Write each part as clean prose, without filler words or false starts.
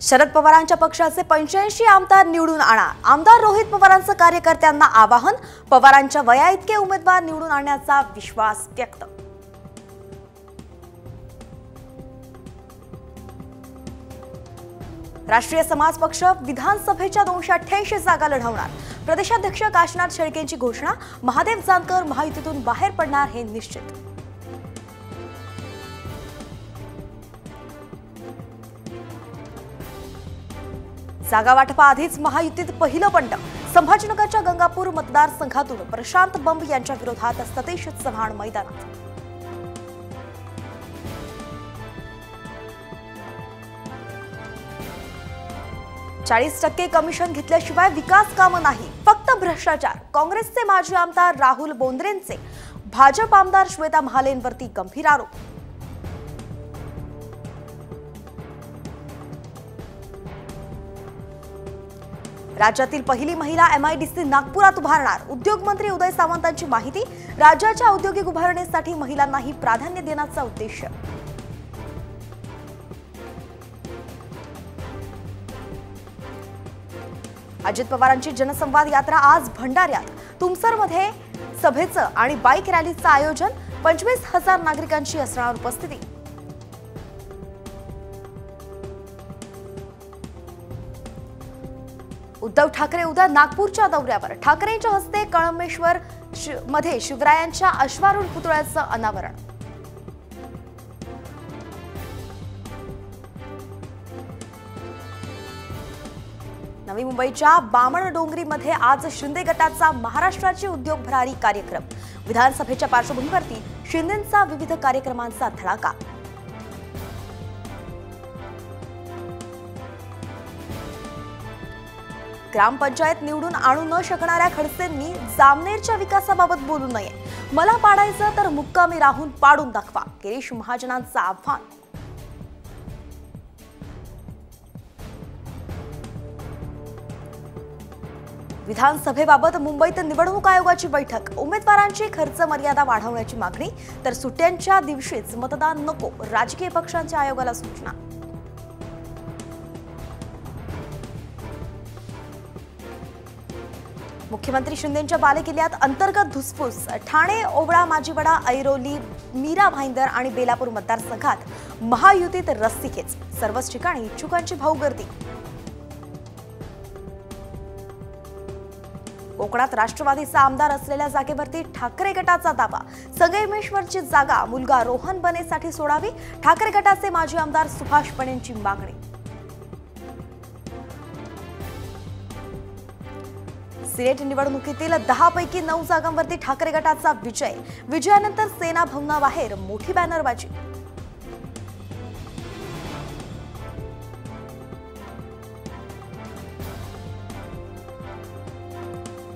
शरद पवारांच्या पक्षाचे 85 आमदार निवडून आणा। आमदार रोहित पवारांचं कार्यकर्त्यांना आवाहन। पवारांच्या वयाइतके उमेदवार निवडून आणण्याचा विश्वास व्यक्त। राष्ट्रीय समाज पक्ष विधानसभेच्या 288 जागा लढवणार। प्रदेशाध्यक्ष काशीनाथ शेळकेंची घोषणा। महादेव जानकर महायुतीतून बाहेर पडणार हे निश्चित। जागा वाटपाआधीच महायुतीत पहिलं बंड। संभाजीनगरच्या गंगापूर मतदारसंघातून प्रशांत बंब यांच्या विरोधात सतीश चव्हाण मैदानात। %40 कमिशन घेतल्याशिवाय विकास कामं नाही, फक्त भ्रष्टाचार। काँग्रेसचे माजी आमदार राहुल बोंद्रेंचे भाजप आमदार श्वेता महालेंवरती गंभीर आरोप। राज्यातील पहिली महिला MIDC नागपुरात उभारणार। उद्योग मंत्री उदय सामंतांची माहिती। राज्याच्या औद्योगिक उभारणीसाठी महिलांनाही प्राधान्य देण्याचा उद्देश। अजित पवारांची जनसंवाद यात्रा आज भंडाऱ्यात। तुमसरमध्ये सभेचं आणि बाईक रॅलीचं आयोजन। 25,000 नागरिकांची असणार उपस्थिती। उद्धव ठाकरे उद्या नागपूरच्या दौऱ्यावर। ठाकरेंच्या हस्ते कळमेश्वर मध्ये शिवरायांच्या अश्वारूढ पुतळ्याचं अनावरण। नवी मुंबईच्या बामणडोंगरीमध्ये आज शिंदे गटाचा महाराष्ट्राची उद्योग भरारी कार्यक्रम। विधानसभेच्या पार्श्वभूमीवरती शिंदेंचा विविध कार्यक्रमांचा धडाका। ग्रामपंचायत निवडून आणू न शकणाऱ्या खडसेंनी जामनेरच्या विकासाबाबत बोलू नये। मला पाडायचं तर मुक्कामी राहून पाडून दाखवा, गिरीश महाजनांचं आव्हान। विधानसभेबाबत मुंबईत निवडणूक आयोगाची बैठक। उमेदवारांची खर्च मर्यादा वाढवण्याची मागणी, तर सुट्ट्यांच्या दिवशीच मतदान नको, राजकीय पक्षांच्या आयोगाला सूचना। मुख्यमंत्री शिंदेंच्या बालेकिल्ल्यात अंतर्गत धुसफूस। ठाणे, ओवळा, माजीवडा, ऐरोली, मीरा भाईंदर आणि बेलापूर मतदारसंघात महायुतीत रस्सीखेच। सर्वच ठिकाणी इच्छुकांची भाऊगर्दी। कोकणात राष्ट्रवादीचा आमदार असलेल्या जागेवरती ठाकरे गटाचा दावा। संगमेश्वरची जागा मुलगा रोहन बनेसाठी सोडावी, ठाकरे गटाचे माजी आमदार सुभाष बनेंची मागणी। सिलेट निवडणुकीतील 10 पैकी 9 जागांवरती ठाकरे गटाचा विजय। विजयानंतर सेना भवनाबाहेर मोठी बॅनरबाजी।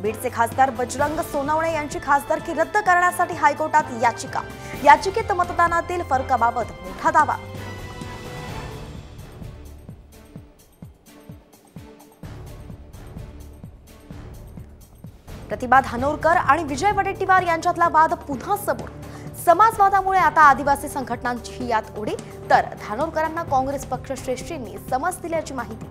बीडचे खासदार बजरंग सोनवणे यांची खासदारकी रद्द करण्यासाठी हायकोर्टात याचिका। याचिकेत मतदानातील फरकाबाबत मोठा दावा। प्रतिभा धानोरकर आणि विजय वडेट्टीवार यांच्यातला वाद पुन्हा समोर। समाजवादामुळे आता आदिवासी संघटनांची यात उडी, तर धानोरकरांना काँग्रेस पक्षश्रेष्ठींनी समज दिल्याची माहिती।